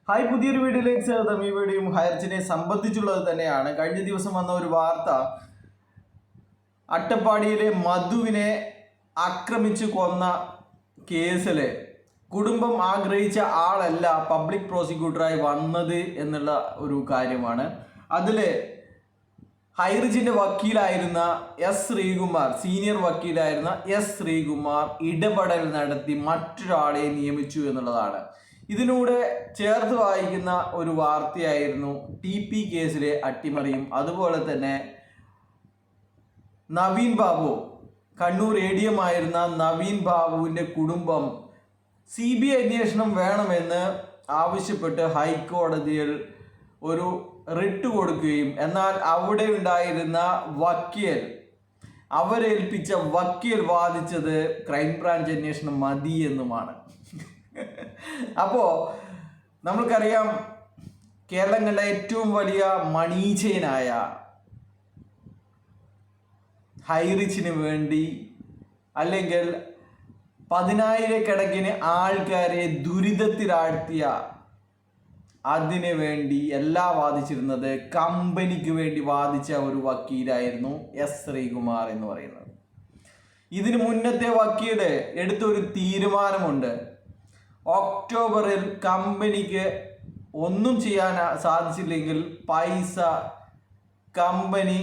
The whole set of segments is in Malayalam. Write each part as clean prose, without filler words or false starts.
ഹായ്, പുതിയൊരു വീഡിയോയിലേക്ക് സ്വാഗതം. ഈ വീഡിയോയും ഹൈറിച്ചിനെ സംബന്ധിച്ചുള്ളത് തന്നെയാണ്. കഴിഞ്ഞ ദിവസം വന്ന ഒരു വാർത്ത, അട്ടപ്പാടിയിലെ മധുവിനെ ആക്രമിച്ച് കൊന്ന കേസില് കുടുംബം ആഗ്രഹിച്ച ആളല്ല പബ്ലിക് പ്രോസിക്യൂട്ടറായി വന്നത് എന്നുള്ള ഒരു കാര്യമാണ്. അതില് ഹൈറിച്ചിന്റെ വക്കീലായിരുന്ന എസ് ശ്രീകുമാർ, സീനിയർ വക്കീലായിരുന്ന എസ് ശ്രീകുമാർ ഇടപെടൽ നടത്തി മറ്റൊരാളെ നിയമിച്ചു എന്നുള്ളതാണ്. ഇതിലൂടെ ചേർത്ത് വായിക്കുന്ന ഒരു വാർത്തയായിരുന്നു TP കേസിലെ അട്ടിമറിയും അതുപോലെ തന്നെ നവീൻ ബാബു, കണ്ണൂർ ADM ആയിരുന്ന നവീൻ ബാബുവിൻ്റെ കുടുംബം CBI അന്വേഷണം വേണമെന്ന് ആവശ്യപ്പെട്ട് ഹൈക്കോടതിയിൽ ഒരു റിട്ട് കൊടുക്കുകയും എന്നാൽ അവിടെ ഉണ്ടായിരുന്ന വക്കീൽ, അവരേൽപ്പിച്ച വക്കീൽ വാദിച്ചത് ക്രൈംബ്രാഞ്ച് അന്വേഷണം മതി എന്നുമാണ്. അപ്പോൾ നമ്മൾക്കറിയാം, കേരളം കണ്ട ഏറ്റവും വലിയ മണീചയനായ ഹൈറിച്ചിന് വേണ്ടി അല്ലെങ്കിൽ പതിനായിരക്കണക്കിന് ആൾക്കാരെ ദുരിതത്തിലാഴ്ത്തിയ, അതിനു വേണ്ടി വാദിച്ചിരുന്നത് കമ്പനിക്ക് വേണ്ടി വാദിച്ച ഒരു വക്കീലായിരുന്നു എസ് ശ്രീകുമാർ എന്ന് പറയുന്നത്. ഇതിനു മുന്നത്തെ വക്കീല് എടുത്തൊരു തീരുമാനമുണ്ട്. ഒക്ടോബറിൽ കമ്പനിക്ക് ഒന്നും ചെയ്യാൻ സാധിച്ചില്ലെങ്കിൽ പൈസ കമ്പനി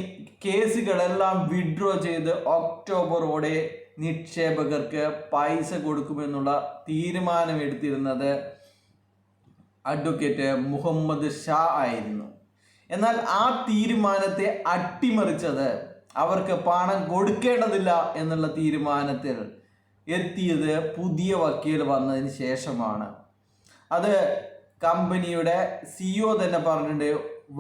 കേസുകളെല്ലാം വിഡ്രോ ചെയ്ത് ഒക്ടോബറോടെ നിക്ഷേപകർക്ക് പൈസ കൊടുക്കുമെന്നുള്ള തീരുമാനമെടുത്തിരുന്നത് അഡ്വക്കേറ്റ് മുഹമ്മദ് ഷാ ആയിരുന്നു. എന്നാൽ ആ തീരുമാനത്തെ അട്ടിമറിച്ചത്, അവർക്ക് പണം കൊടുക്കേണ്ടതില്ല എന്നുള്ള തീരുമാനത്തിൽ എത്തിയത് പുതിയ വക്കീൽ വന്നതിന് ശേഷമാണ്. അത് കമ്പനിയുടെ CEO തന്നെ പറഞ്ഞിട്ടുണ്ട്.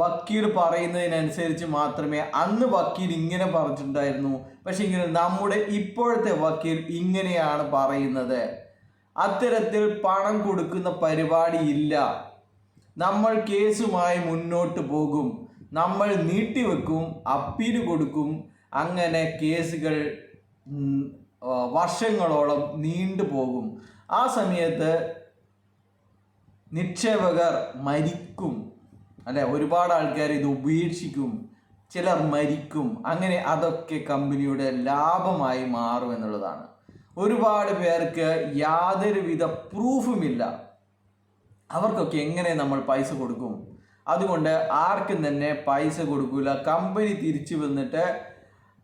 വക്കീൽ പറയുന്നതിനനുസരിച്ച് മാത്രമേ, അന്ന് വക്കീൽ ഇങ്ങനെ പറഞ്ഞിട്ടുണ്ടായിരുന്നു, പക്ഷെ ഇങ്ങനെ നമ്മുടെ ഇപ്പോഴത്തെ വക്കീൽ ഇങ്ങനെയാണ് പറയുന്നത്, അത്തരത്തിൽ പണം കൊടുക്കുന്ന പരിപാടി ഇല്ല, നമ്മൾ കേസുമായി മുന്നോട്ട് പോകും, നമ്മൾ നീട്ടിവെക്കും, അപ്പീൽ കൊടുക്കും, അങ്ങനെ കേസുകൾ വർഷങ്ങളോളം നീണ്ടുപോകും. ആ സമയത്ത് നിക്ഷേപകർ മരിക്കും, അല്ലെ, ഒരുപാട് ആൾക്കാർ ഇത് ഉപേക്ഷിക്കും, ചിലർ മരിക്കും, അങ്ങനെ അതൊക്കെ കമ്പനിയുടെ ലാഭമായി മാറും എന്നുള്ളതാണ്. ഒരുപാട് പേർക്ക് യാതൊരുവിധ പ്രൂഫുമില്ല, അവർക്കൊക്കെ എങ്ങനെ നമ്മൾ പൈസ കൊടുക്കും? അതുകൊണ്ട് ആർക്കും തന്നെ പൈസ കൊടുക്കില്ല. കമ്പനി തിരിച്ചു വന്നിട്ട്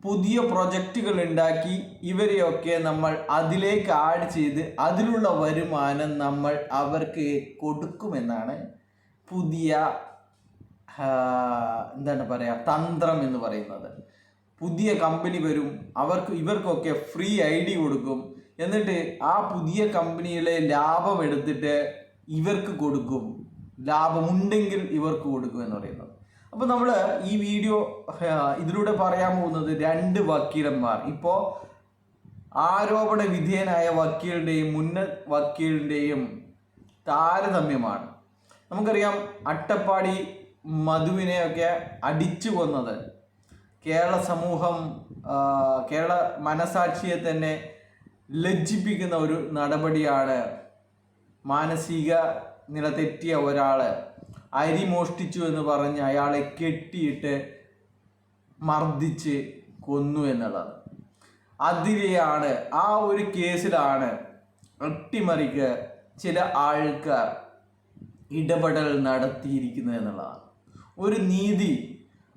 പുതിയ പ്രൊജക്റ്റുകൾ ഉണ്ടാക്കി ഇവരെയൊക്കെ നമ്മൾ അതിലേക്ക് ആഡ് ചെയ്ത് അതിലുള്ള വരുമാനം നമ്മൾ അവർക്ക് കൊടുക്കുമെന്നാണ് പുതിയ എന്താണ് പറയുക, തന്ത്രം എന്ന് പറയുന്നത്. പുതിയ കമ്പനി വരും, ഇവർക്കൊക്കെ ഫ്രീ ID കൊടുക്കും, എന്നിട്ട് ആ പുതിയ കമ്പനിയിലെ ലാഭം എടുത്തിട്ട് ഇവർക്ക് കൊടുക്കും, ലാഭമുണ്ടെങ്കിൽ ഇവർക്ക് കൊടുക്കും എന്ന് പറയുന്നത്. അപ്പോൾ നമ്മൾ ഈ വീഡിയോ ഇതിലൂടെ പറയാൻ പോകുന്നത്, രണ്ട് വക്കീലന്മാർ, ഇപ്പോൾ ആരോപണ വിധേയനായ വക്കീലിൻ്റെയും മുൻ വക്കീലിൻ്റെയും താരതമ്യമാണ്. നമുക്കറിയാം, അട്ടപ്പാടി മധുവിനെയൊക്കെ അടിച്ചു കൊന്നത് കേരള സമൂഹം, കേരള മനസാക്ഷിയെ തന്നെ ലജ്ജിപ്പിക്കുന്ന ഒരു നടപടിയാണ്. മാനസിക നില തെറ്റിയ ഒരാൾ അരി മോഷ്ടിച്ചു എന്ന് പറഞ്ഞ് അയാളെ കെട്ടിയിട്ട് മർദ്ദിച്ച് കൊന്നു എന്നുള്ളത്. അതിലെയാണ്, ആ ഒരു കേസിലാണ് അട്ടിമറിക്ക് ചില ആൾക്കാർ ഇടപെടൽ നടത്തിയിരിക്കുന്നത് എന്നുള്ളതാണ് ഒരു നീതി.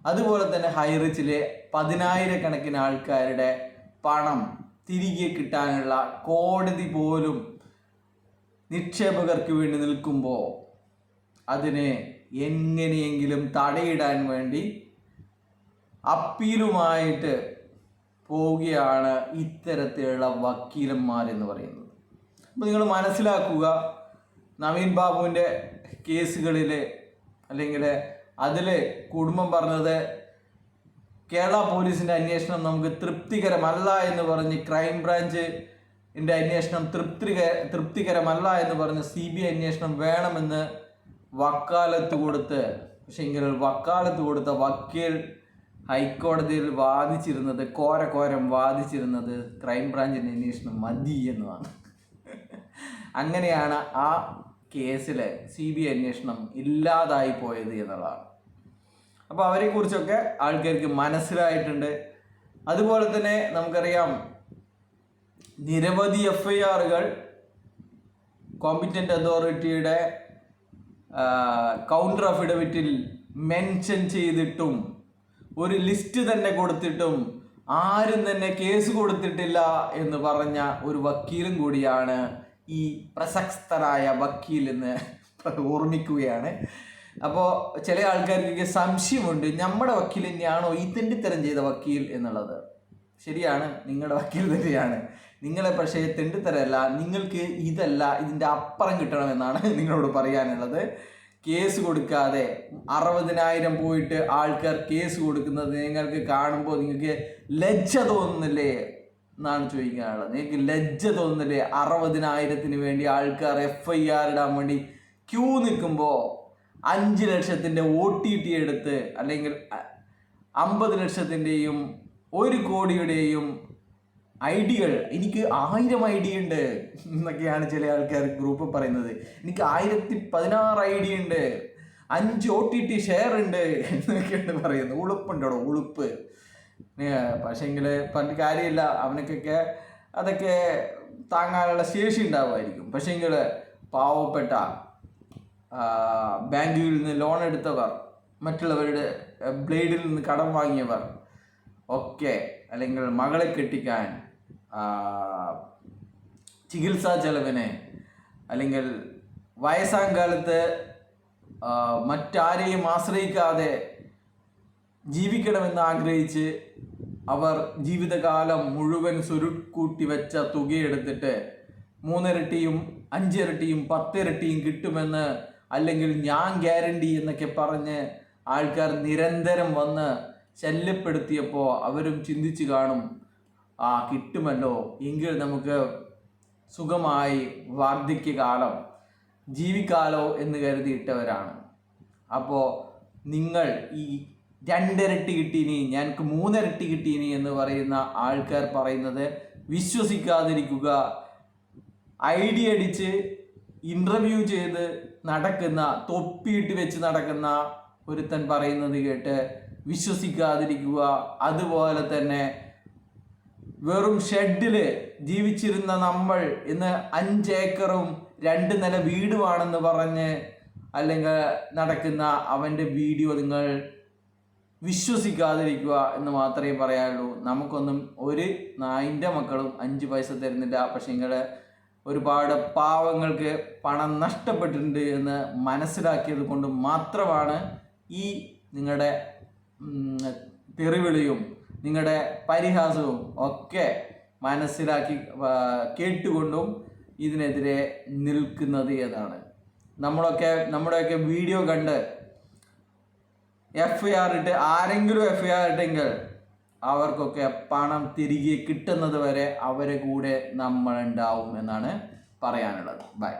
അതുപോലെ തന്നെ ഹൈറിച്ചിലെ 10,000 ആൾക്കാരുടെ പണം തിരികെ കിട്ടാനുള്ള കോടതി പോലും നിക്ഷേപകർക്ക് വേണ്ടി നിൽക്കുമ്പോൾ അതിനെ എങ്ങനെയെങ്കിലും തടയിടാൻ വേണ്ടി അപ്പീലുമായിട്ട് പോവുകയാണ് ഇത്തരത്തിലുള്ള വക്കീലന്മാരെന്ന് പറയുന്നത്. അപ്പോൾ നിങ്ങൾ മനസ്സിലാക്കുക, നവീൻ ബാബുവിൻ്റെ കേസുകളിൽ അല്ലെങ്കിൽ അതിൽ കുടുംബം പറഞ്ഞത്, കേരള പോലീസിൻ്റെ അന്വേഷണം നമുക്ക് തൃപ്തികരമല്ല എന്ന് പറഞ്ഞ്, ക്രൈംബ്രാഞ്ചിൻ്റെ അന്വേഷണം തൃപ്തികരമല്ല എന്ന് പറഞ്ഞ് CBI അന്വേഷണം വേണമെന്ന് വക്കാലത്ത് കൊടുത്ത്, പക്ഷെ ഇങ്ങനെ വക്കാലത്ത് കൊടുത്ത വക്കീൽ ഹൈക്കോടതിയിൽ വാദിച്ചിരുന്നത്, കോരം വാദിച്ചിരുന്നത് ക്രൈംബ്രാഞ്ചിൻ്റെ അന്വേഷണം മതി എന്നതാണ്. അങ്ങനെയാണ് ആ കേസിലെ CBI അന്വേഷണം ഇല്ലാതായി പോയത് എന്നുള്ളതാണ്. അപ്പോൾ അവരെക്കുറിച്ചൊക്കെ ആൾക്കാർക്ക് മനസ്സിലായിട്ടുണ്ട്. അതുപോലെ തന്നെ നമുക്കറിയാം നിരവധി FIRകൾ കോമ്പിറ്റൻ്റ് അതോറിറ്റിയുടെ കൗണ്ടർ അഫിഡവിറ്റിൽ മെൻഷൻ ചെയ്തിട്ടും ഒരു ലിസ്റ്റ് തന്നെ കൊടുത്തിട്ടും ആരും തന്നെ കേസ് കൊടുത്തിട്ടില്ല എന്ന് പറഞ്ഞ ഒരു വക്കീലും കൂടിയാണ് ഈ പ്രശസ്തനായ വക്കീൽ എന്ന് ഓർമ്മിക്കുകയാണ്. അപ്പോൾ ചില ആൾക്കാർക്ക് സംശയമുണ്ട്, നമ്മുടെ വക്കീൽ തന്നെയാണോ ഈ തെണ്ടിത്തരം ചെയ്ത വക്കീൽ എന്നുള്ളത്. ശരിയാണ്, നിങ്ങളുടെ വക്കീൽ തന്നെയാണ്. നിങ്ങളെ പക്ഷേ തെണ്ടിത്തരമല്ല, നിങ്ങൾക്ക് ഇതല്ല ഇതിൻ്റെ അപ്പുറം കിട്ടണമെന്നാണ് നിങ്ങളോട് പറയാനുള്ളത്. കേസ് കൊടുക്കാതെ 60,000 പോയിട്ട് ആൾക്കാർ കേസ് കൊടുക്കുന്നത് നിങ്ങൾക്ക് കാണുമ്പോൾ നിങ്ങൾക്ക് ലജ്ജ തോന്നുന്നില്ലേ എന്നാണ് ചോദിക്കാനുള്ളത്. നിങ്ങൾക്ക് ലജ്ജ തോന്നുന്നില്ലേ? 60,000 വേണ്ടി ആൾക്കാർ FIR ഇടാൻ വേണ്ടി ക്യൂ നിൽക്കുമ്പോൾ 5 ലക്ഷത്തിൻ്റെ OTT എടുത്ത് അല്ലെങ്കിൽ 50 ലക്ഷത്തിൻ്റെയും 1 കോടിയുടെയും ഐഡികൾ, എനിക്ക് 1000 ID ഉണ്ട് എന്നൊക്കെയാണ് ചില ആൾക്കാർ ഗ്രൂപ്പ് പറയുന്നത്. എനിക്ക് 1016 ID ഉണ്ട്, 5 OTT ഷെയർ ഉണ്ട് എന്നൊക്കെയാണ് പറയുന്നത്. ഉളുപ്പുണ്ടോ? ഉളുപ്പ്. പക്ഷേങ്കിൽ പറഞ്ഞ കാര്യമില്ല, അവനക്കൊക്കെ അതൊക്കെ താങ്ങാനുള്ള ശേഷി ഉണ്ടാവുമായിരിക്കും. പക്ഷേങ്കിൽ പാവപ്പെട്ട ബാങ്കുകളിൽ നിന്ന് ലോൺ എടുത്തവർ, മറ്റുള്ളവരുടെ ബ്ലേഡിൽ നിന്ന് കടം വാങ്ങിയവർ ഒക്കെ, അല്ലെങ്കിൽ മകളെ കെട്ടിക്കാൻ, ചികിത്സാ ചെലവിന്, അല്ലെങ്കിൽ വയസ്സാം കാലത്ത് മറ്റാരെയും ആശ്രയിക്കാതെ ജീവിക്കണമെന്ന് ആഗ്രഹിച്ച് അവർ ജീവിതകാലം മുഴുവൻ സ്വരുക്കൂട്ടി വെച്ച തുകയെടുത്തിട്ട് 3 ഇരട്ടിയും 5 ഇരട്ടിയും 10 ഇരട്ടിയും കിട്ടുമെന്ന്, അല്ലെങ്കിൽ ഞാൻ ഗ്യാരണ്ടി എന്നൊക്കെ പറഞ്ഞ് ആൾക്കാർ നിരന്തരം വന്ന് ശല്യപ്പെടുത്തിയപ്പോൾ അവരും ചിന്തിച്ച് കാണും, കിട്ടുമല്ലോ, എങ്കിൽ നമുക്ക് സുഖമായി വാർദ്ധക്യകാലം ജീവിക്കാലോ എന്ന് കരുതിയിട്ടവരാണ്. അപ്പോൾ നിങ്ങൾ ഈ 2 ഇരട്ടി കിട്ടീനി, ഞങ്ങൾക്ക് 3 ഇരട്ടി കിട്ടീനി എന്ന് പറയുന്ന ആൾക്കാർ പറയുന്നത് വിശ്വസിക്കാതിരിക്കുക. ID അടിച്ച് ഇൻ്റർവ്യൂ ചെയ്ത് നടക്കുന്ന, തൊപ്പിയിട്ട് വെച്ച് നടക്കുന്ന ഒരുത്തൻ പറയുന്നത് കേട്ട് വിശ്വസിക്കാതിരിക്കുക. അതുപോലെ തന്നെ വെറും ഷെഡിൽ ജീവിച്ചിരുന്ന നമ്മൾ ഇന്ന് 5 ഏക്കറും 2 നില വീടുമാണെന്ന് പറഞ്ഞ് അല്ലെങ്കിൽ നടക്കുന്ന അവൻ്റെ വീഡിയോ നിങ്ങൾ വിശ്വസിക്കാതിരിക്കുക എന്ന് മാത്രമേ പറയാനുള്ളൂ. നമുക്കൊന്നും ഒരു നായിൻ്റെ മക്കളും 5 പൈസ തരുന്നില്ല. പക്ഷേ ഒരുപാട് പാവങ്ങൾക്ക് പണം നഷ്ടപ്പെട്ടിട്ടുണ്ട് എന്ന് മനസ്സിലാക്കിയത് കൊണ്ട് മാത്രമാണ് ഈ നിങ്ങളുടെ തെറിവിളിയും നിങ്ങളുടെ പരിഹാസവും ഒക്കെ മനസ്സിലാക്കി കേട്ടുകൊണ്ടും ഇതിനെതിരെ നിൽക്കുന്നത് എന്നാണ്. നമ്മുടെയൊക്കെ വീഡിയോ കണ്ട് FIR ഇട്ട് ആരെങ്കിലും FIR ഇട്ടെങ്കിൽ അവർക്കൊക്കെ പണം തിരികെ കിട്ടുന്നത് വരെ അവരെ കൂടെ നമ്മളുണ്ടാവും എന്നാണ് പറയാനുള്ളത്. ബൈ.